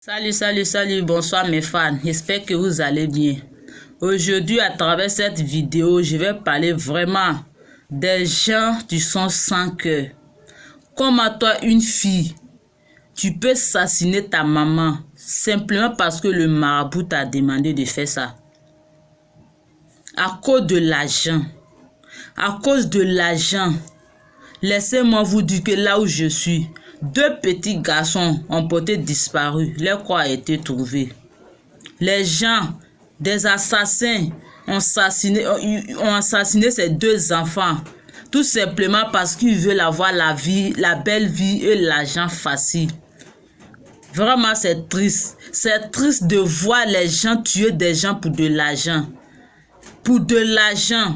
Salut, bonsoir mes fans, j'espère que vous allez bien. Aujourd'hui, à travers cette vidéo, je vais parler vraiment des gens du sang sans cœur. Comme à toi, une fille, tu peux assassiner ta maman simplement parce que le marabout t'a demandé de faire ça. À cause de l'argent. À cause de l'argent. Laissez-moi vous dire que là où je suis, 2 petits garçons ont porté disparu. Leur corps a été trouvé. Les gens, des assassins, ont assassiné ces 2 enfants. Tout simplement parce qu'ils veulent avoir la vie, la belle vie et l'argent facile. Vraiment, c'est triste. C'est triste de voir les gens tuer des gens pour de l'argent. Pour de l'argent.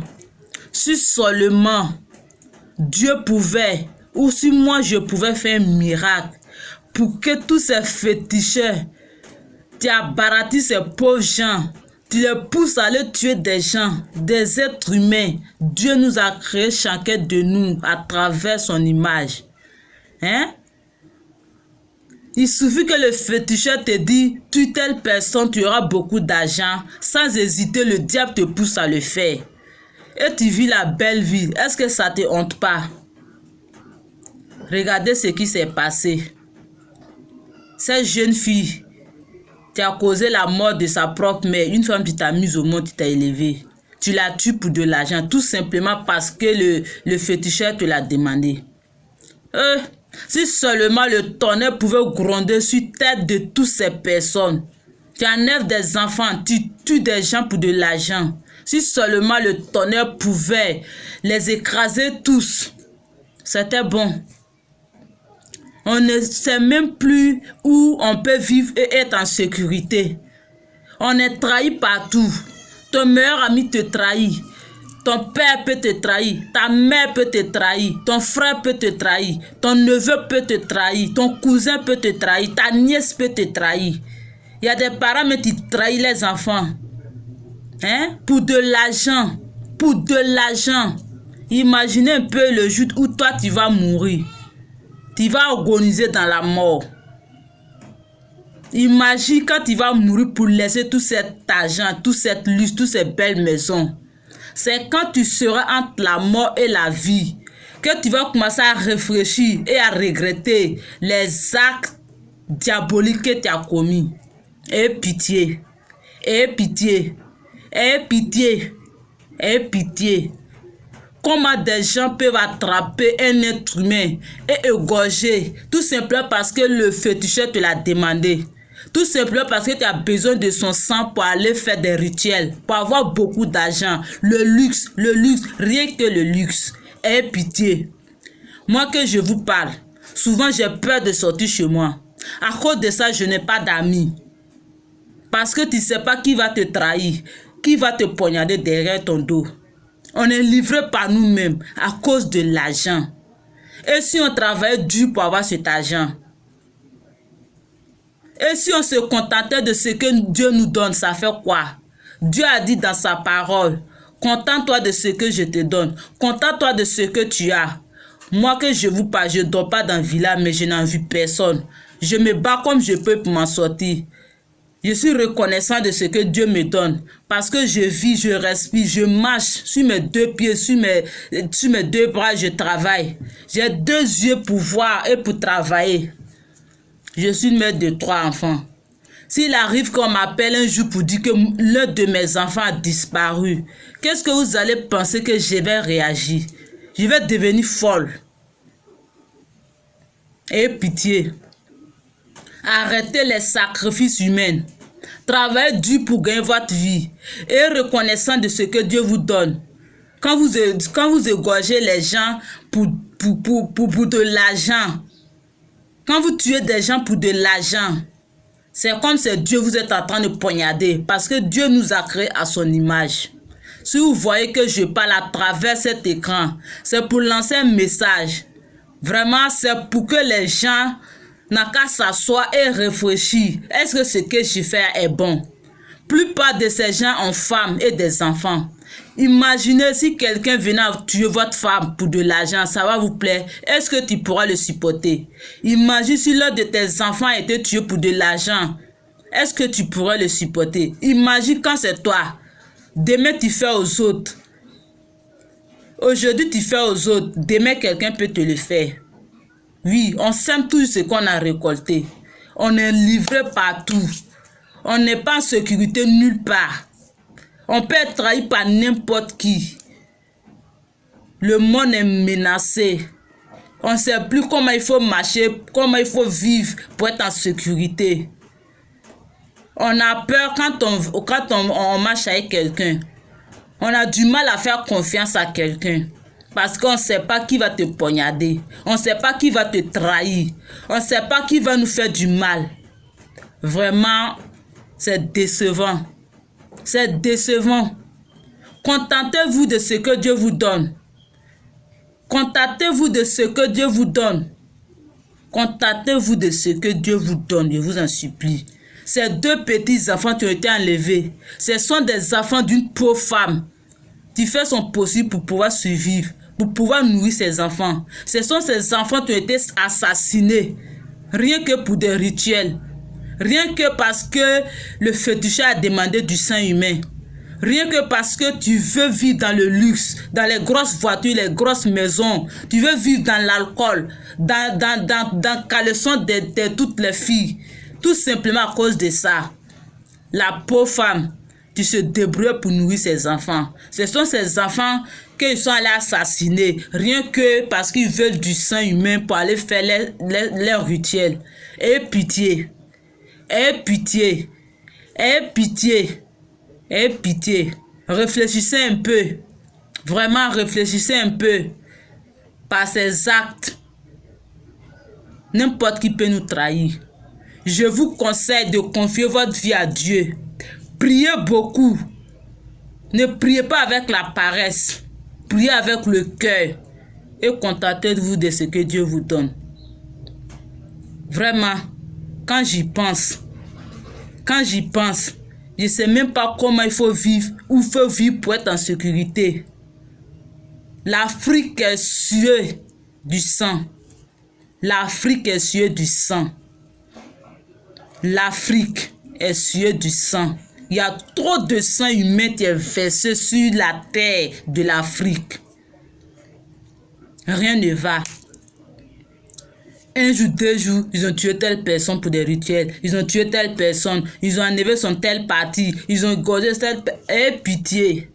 Si seulement Dieu pouvait, ou si moi je pouvais faire un miracle pour que tous ces féticheurs qui abaratissent ces pauvres gens, tu les pousses à aller tuer des gens, des êtres humains. Dieu nous a créé chacun de nous à travers son image. Il suffit que le féticheur te dise, tue telle personne, tu auras beaucoup d'argent. Sans hésiter, le diable te pousse à le faire. Et tu vis la belle vie. Est-ce que ça te honte pas? Regardez ce qui s'est passé. Cette jeune fille qui a causé la mort de sa propre mère, une femme qui t'a mise au monde, qui t'a élevé. Tu la tues pour de l'argent, tout simplement parce que le féticheur te l'a demandé. Si seulement le tonnerre pouvait gronder sur tête de toutes ces personnes. Tu enlèves des enfants, tu tues des gens pour de l'argent. Si seulement le tonnerre pouvait les écraser tous, c'était bon. On ne sait même plus où on peut vivre et être en sécurité. On est trahi partout. Ton meilleur ami te trahit. Ton père peut te trahir. Ta mère peut te trahir. Ton frère peut te trahir. Ton neveu peut te trahir. Ton cousin peut te trahir. Ta nièce peut te trahir. Il y a des parents qui trahissent les enfants. Pour de l'argent. Pour de l'argent. Imaginez un peu le jour où toi tu vas mourir. Tu vas agoniser dans la mort. Imagine quand tu vas mourir pour laisser tout cet argent, toute cette luxe, toutes ces belles maisons. C'est quand tu seras entre la mort et la vie que tu vas commencer à réfléchir et à regretter les actes diaboliques que tu as commis. Aie pitié. Aie pitié. Aie pitié. Aie pitié. Comment des gens peuvent attraper un être humain et égorger tout simplement parce que le féticheur te l'a demandé. Tout simplement parce que tu as besoin de son sang pour aller faire des rituels, pour avoir beaucoup d'argent. Le luxe, rien que le luxe. Aie pitié. Moi que je vous parle, souvent j'ai peur de sortir chez moi. À cause de ça, je n'ai pas d'amis. Parce que tu ne sais pas qui va te trahir, qui va te poignarder derrière ton dos. On est livré par nous-mêmes à cause de l'argent. Et si on travaille dur pour avoir cet argent? Et si on se contentait de ce que Dieu nous donne, ça fait quoi? Dieu a dit dans sa parole, contente-toi de ce que je te donne. Contente-toi de ce que tu as. Moi que je vous parle, je ne dors pas dans le village, mais je n'en vis personne. Je me bats comme je peux pour m'en sortir. Je suis reconnaissant de ce que Dieu me donne. Parce que je vis, je respire, je marche sur mes 2 pieds, sur mes 2 bras, je travaille. J'ai 2 yeux pour voir et pour travailler. Je suis une mère de 3 enfants. S'il arrive qu'on m'appelle un jour pour dire que l'un de mes enfants a disparu, qu'est-ce que vous allez penser que je vais réagir? Je vais devenir folle. Ayez pitié. Arrêtez les sacrifices humains. Travaillez dur pour gagner votre vie. Et reconnaissant de ce que Dieu vous donne. Quand vous égorgez les gens pour de l'argent, quand vous tuez des gens pour de l'argent, c'est comme si Dieu vous est en train de poignarder. Parce que Dieu nous a créés à son image. Si vous voyez que je parle à travers cet écran, c'est pour lancer un message. Vraiment, c'est pour que les gens n'a qu'à s'asseoir et réfléchir. Est-ce que ce que je fais est bon? Plupart de ces gens ont femmes et des enfants. Imaginez si quelqu'un venait à tuer votre femme pour de l'argent, ça va vous plaire? Est-ce que tu pourras le supporter? Imagine si l'un de tes enfants a été tué pour de l'argent. Est-ce que tu pourrais le supporter? Imagine quand c'est toi. Demain, tu fais aux autres. Aujourd'hui, tu fais aux autres. Demain, quelqu'un peut te le faire. Oui, on sème tout ce qu'on a récolté. On est livré partout. On n'est pas en sécurité nulle part. On peut être trahi par n'importe qui. Le monde est menacé. On ne sait plus comment il faut marcher, comment il faut vivre pour être en sécurité. On a peur quand on marche avec quelqu'un. On a du mal à faire confiance à quelqu'un. Parce qu'on ne sait pas qui va te poignarder. On ne sait pas qui va te trahir. On ne sait pas qui va nous faire du mal. Vraiment, c'est décevant. C'est décevant. Contentez-vous de ce que Dieu vous donne. Contentez-vous de ce que Dieu vous donne. Contentez-vous de ce que Dieu vous donne, je vous en supplie. Ces deux petits enfants qui ont été enlevés, ce sont des enfants d'une pauvre femme qui fait son possible pour pouvoir survivre, pour pouvoir nourrir ses enfants. Ce sont ces enfants qui ont été assassinés, rien que pour des rituels, rien que parce que le féticheur a demandé du sang humain, rien que parce que tu veux vivre dans le luxe, dans les grosses voitures, les grosses maisons, tu veux vivre dans l'alcool, dans caleçon de toutes les filles. Tout simplement à cause de ça, la pauvre femme qui se débrouille pour nourrir ses enfants. Ce sont ces enfants qu'ils sont allés assassiner, rien que parce qu'ils veulent du sang humain pour aller faire leurs rituels. Et pitié, et pitié, et pitié, et pitié. Réfléchissez un peu, vraiment réfléchissez un peu. Par ces actes, n'importe qui peut nous trahir. Je vous conseille de confier votre vie à Dieu. Priez beaucoup. Ne priez pas avec la paresse. Priez avec le cœur. Et contentez-vous de ce que Dieu vous donne. Vraiment, quand j'y pense, je ne sais même pas comment il faut vivre, où il faut vivre pour être en sécurité. L'Afrique est suée du sang. L'Afrique est suée du sang. L'Afrique est suée du sang. Il y a trop de sang humain qui est versé sur la terre de l'Afrique. Rien ne va. Un jour, 2 jours, ils ont tué telle personne pour des rituels. Ils ont tué telle personne. Ils ont enlevé son tel parti. Ils ont égorgé telle personne. Et pitié.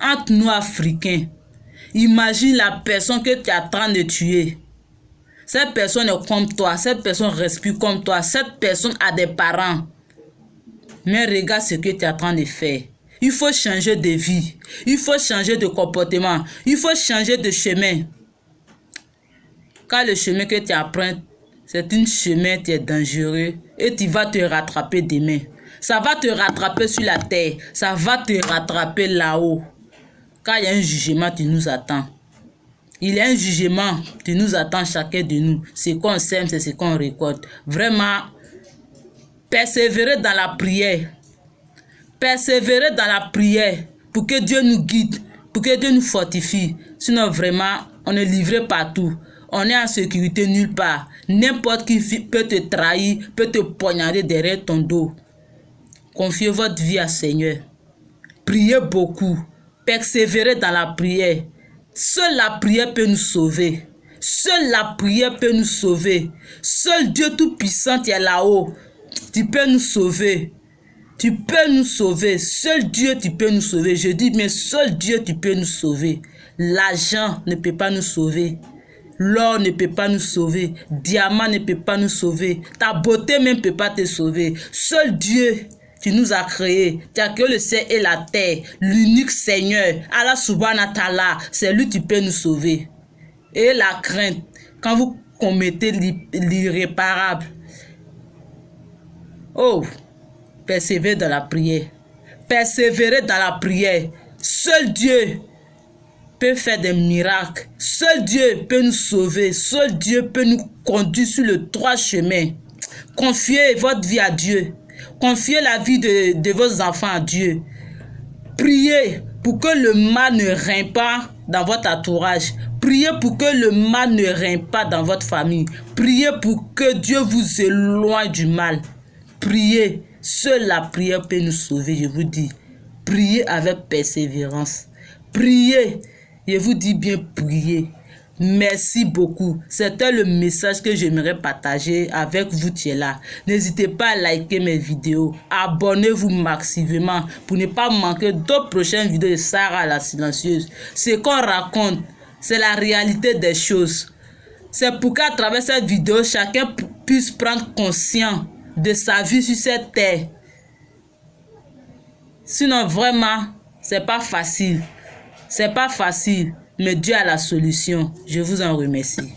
Entre nous, Africains, imagine la personne que tu es en train de tuer. Cette personne est comme toi, cette personne respire comme toi, cette personne a des parents. Mais regarde ce que tu es en train de faire. Il faut changer de vie, il faut changer de comportement, il faut changer de chemin. Car le chemin que tu apprends, c'est un chemin qui est dangereux et tu vas te rattraper demain. Ça va te rattraper sur la terre, ça va te rattraper là-haut. Car il y a un jugement qui nous attend. Il y a un jugement qui nous attend chacun de nous. Ce qu'on sème, c'est ce qu'on récolte. Vraiment, persévérer dans la prière. Persévérer dans la prière pour que Dieu nous guide, pour que Dieu nous fortifie. Sinon, vraiment, on est livré partout. On est en sécurité nulle part. N'importe qui peut te trahir, peut te poignarder derrière ton dos. Confiez votre vie au Seigneur. Priez beaucoup. Persévérez dans la prière. Seule la prière peut nous sauver. Seule la prière peut nous sauver. Seul Dieu Tout-Puissant qui est là-haut, tu peux nous sauver. Tu peux nous sauver. Seul Dieu tu peux nous sauver. Je dis, mais seul Dieu tu peux nous sauver. L'argent ne peut pas nous sauver. L'or ne peut pas nous sauver. Diamant ne peut pas nous sauver. Ta beauté même ne peut pas te sauver. Seul Dieu qui nous a créés, tu as créé le ciel et la terre, l'unique Seigneur, Allah subhanahu wa ta'ala, c'est lui qui peut nous sauver. Et la crainte, quand vous commettez l'irréparable, oh, persévérez dans la prière. Persévérez dans la prière. Seul Dieu peut faire des miracles. Seul Dieu peut nous sauver. Seul Dieu peut nous conduire sur le droit chemin. Confiez votre vie à Dieu. Confiez la vie de vos enfants à Dieu. Priez pour que le mal ne règne pas dans votre entourage. Priez pour que le mal ne règne pas dans votre famille. Priez pour que Dieu vous éloigne du mal. Priez. Seule la prière peut nous sauver, je vous dis. Priez avec persévérance. Priez. Je vous dis bien priez. Merci beaucoup. C'était le message que j'aimerais partager avec vous qui êtes là. N'hésitez pas à liker mes vidéos. Abonnez-vous massivement pour ne pas manquer d'autres prochaines vidéos de Sarah la silencieuse. Ce qu'on raconte, c'est la réalité des choses. C'est pour qu'à travers cette vidéo, chacun puisse prendre conscience de sa vie sur cette terre. Sinon, vraiment, c'est pas facile. C'est pas facile. Mais Dieu a la solution. Je vous en remercie.